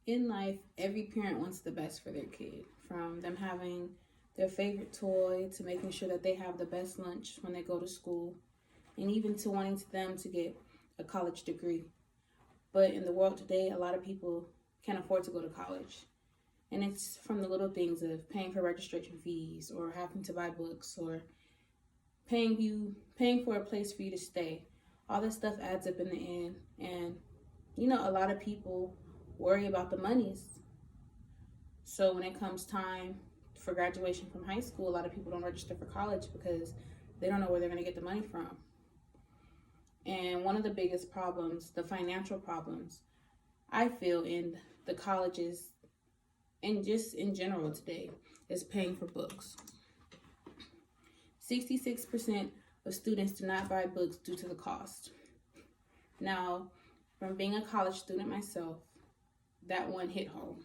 In life, every parent wants the best for their kid, from them having their favorite toy to making sure that they have the best lunch when they go to school, and even to wanting them to get a college degree. But in the world today, a lot of people can't afford to go to college. And it's from the little things of paying for registration fees or having to buy books or paying for a place for you to stay. All this stuff adds up in the end. And a lot of people worry about the monies. So when it comes time for graduation from high school, a lot of people don't register for college because they don't know where they're going to get the money from. And one of the biggest problems, the financial problems, I feel in the colleges and just in general today, is paying for books. 66% of students do not buy books due to the cost. Now, from being a college student myself, that one hit home.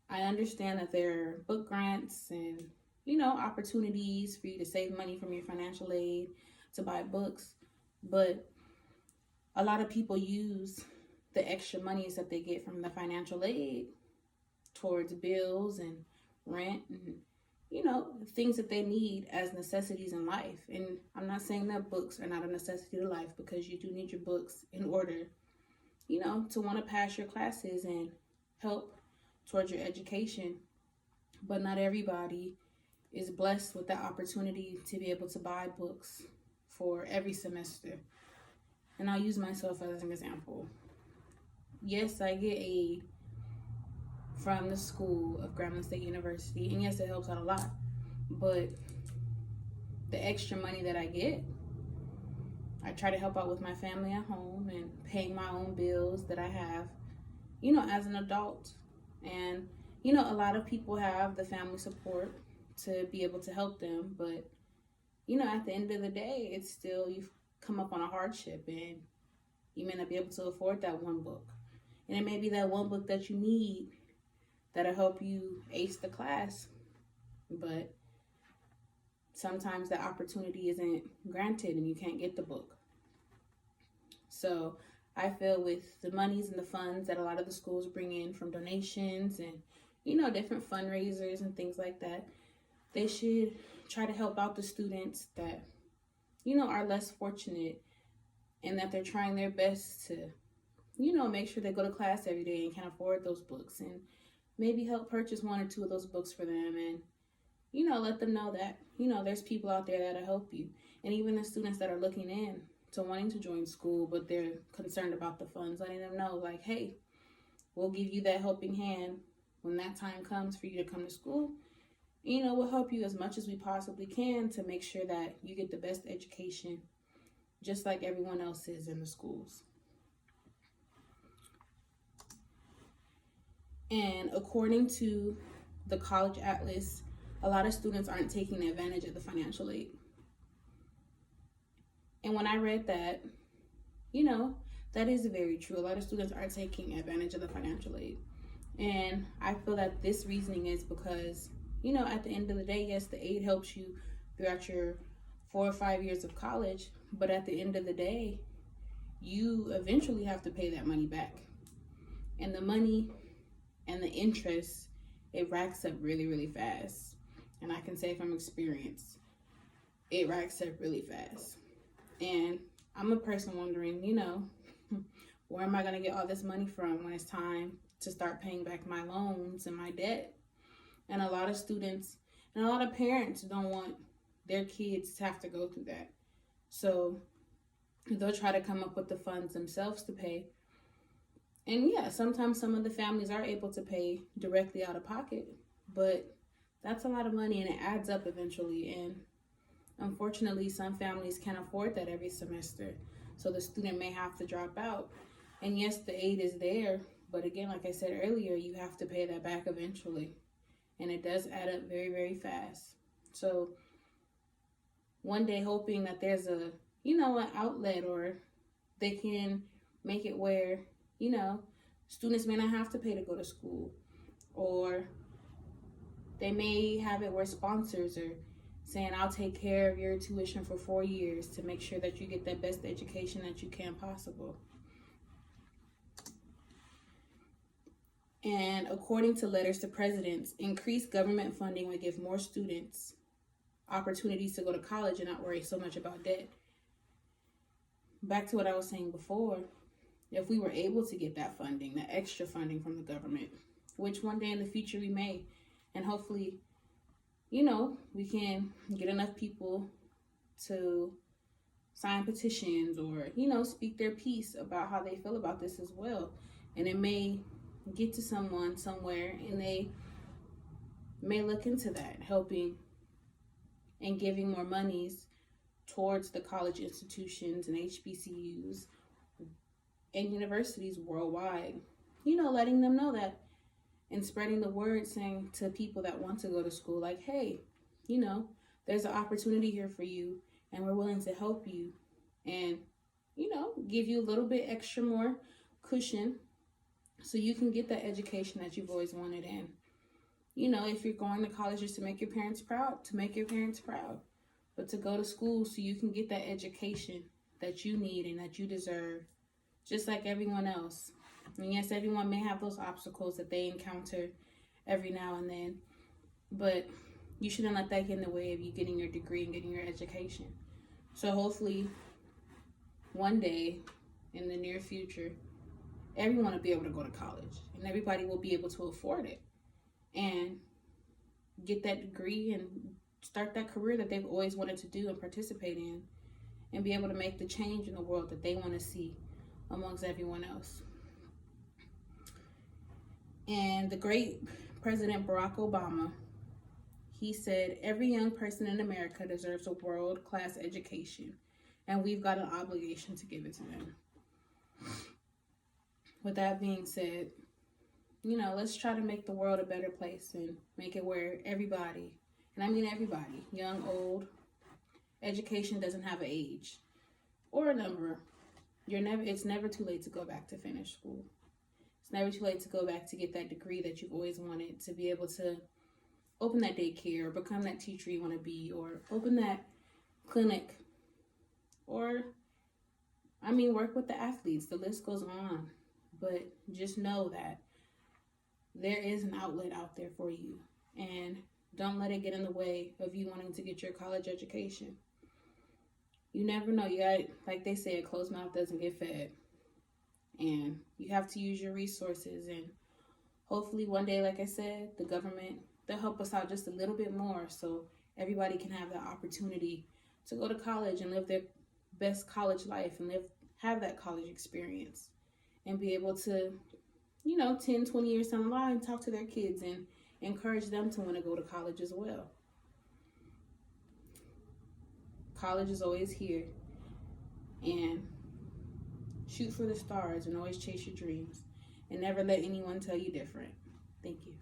I understand that there are book grants and, opportunities for you to save money from your financial aid to buy books, but a lot of people use the extra monies that they get from the financial aid towards bills and rent and things that they need as necessities in life. And I'm not saying that books are not a necessity to life, because you do need your books in order to want to pass your classes and help towards your education. But not everybody is blessed with the opportunity to be able to buy books for every semester. And I'll use myself as an example. Yes, I get aid from the school of Grambling State University, and yes, it helps out a lot. But the extra money that I get, I try to help out with my family at home and paying my own bills that I have, as an adult. And, a lot of people have the family support to be able to help them. But, at the end of the day, it's still, you've come up on a hardship and you may not be able to afford that one book. And it may be that one book that you need that'll help you ace the class. But sometimes the opportunity isn't granted and you can't get the book. So I feel with the monies and the funds that a lot of the schools bring in from donations and, different fundraisers and things like that, they should try to help out the students that, are less fortunate, and that they're trying their best to, make sure they go to class every day and can afford those books, and maybe help purchase one or two of those books for them, and, let them know that, there's people out there that'll help you. And even the students that are looking in to wanting to join school, but they're concerned about the funds, letting them know, like, hey, we'll give you that helping hand when that time comes for you to come to school. We'll help you as much as we possibly can to make sure that you get the best education, just like everyone else is in the schools. And according to the College Atlas, a lot of students aren't taking advantage of the financial aid. And when I read that, that is very true. A lot of students are taking advantage of the financial aid. And I feel that this reasoning is because, at the end of the day, yes, the aid helps you throughout your 4 or 5 years of college. But at the end of the day, you eventually have to pay that money back. And the money and the interest, it racks up really, really fast. And I can say from experience, it racks up really fast. And I'm a person wondering, where am I going to get all this money from when it's time to start paying back my loans and my debt? And a lot of students and a lot of parents don't want their kids to have to go through that. So they'll try to come up with the funds themselves to pay. And yeah, sometimes some of the families are able to pay directly out of pocket, but that's a lot of money and it adds up eventually. And unfortunately, some families can't afford that every semester. So the student may have to drop out. And yes, the aid is there, but again, like I said earlier, you have to pay that back eventually. And it does add up very, very fast. So one day hoping that there's an outlet, or they can make it where, students may not have to pay to go to school, or they may have it where sponsors are saying, I'll take care of your tuition for 4 years to make sure that you get the best education that you can possible. And according to letters to presidents, increased government funding would give more students opportunities to go to college and not worry so much about debt. Back to what I was saying before, if we were able to get that funding, the extra funding from the government, which one day in the future we may, and hopefully, we can get enough people to sign petitions or, speak their piece about how they feel about this as well. And it may get to someone somewhere and they may look into that, helping and giving more monies towards the college institutions and HBCUs and universities worldwide. Letting them know that and spreading the word, saying to people that want to go to school, like, hey, there's an opportunity here for you and we're willing to help you and, give you a little bit extra more cushion so you can get that education that you've always wanted. And, if you're going to college just to make your parents proud, but to go to school so you can get that education that you need and that you deserve, just like everyone else. And yes, everyone may have those obstacles that they encounter every now and then, but you shouldn't let that get in the way of you getting your degree and getting your education. So hopefully one day in the near future, everyone will be able to go to college and everybody will be able to afford it and get that degree and start that career that they've always wanted to do and participate in and be able to make the change in the world that they want to see amongst everyone else. And the great President Barack Obama, he said, every young person in America deserves a world-class education, and we've got an obligation to give it to them. With that being said, let's try to make the world a better place and make it where everybody, and I mean everybody, young, old, education doesn't have an age or a number. It's never too late to go back to finish school. It's never too late to go back to get that degree that you've always wanted, to be able to open that daycare or become that teacher you want to be, or open that clinic, or, work with the athletes. The list goes on. But just know that there is an outlet out there for you, and don't let it get in the way of you wanting to get your college education. You never know. You got, like they say, a closed mouth doesn't get fed. And you have to use your resources. And hopefully one day, like I said, the government, they'll help us out just a little bit more so everybody can have the opportunity to go to college and live their best college life and have that college experience and be able to, 10, 20 years down the line, talk to their kids and encourage them to want to go to college as well. College is always here, and shoot for the stars and always chase your dreams and never let anyone tell you different. Thank you.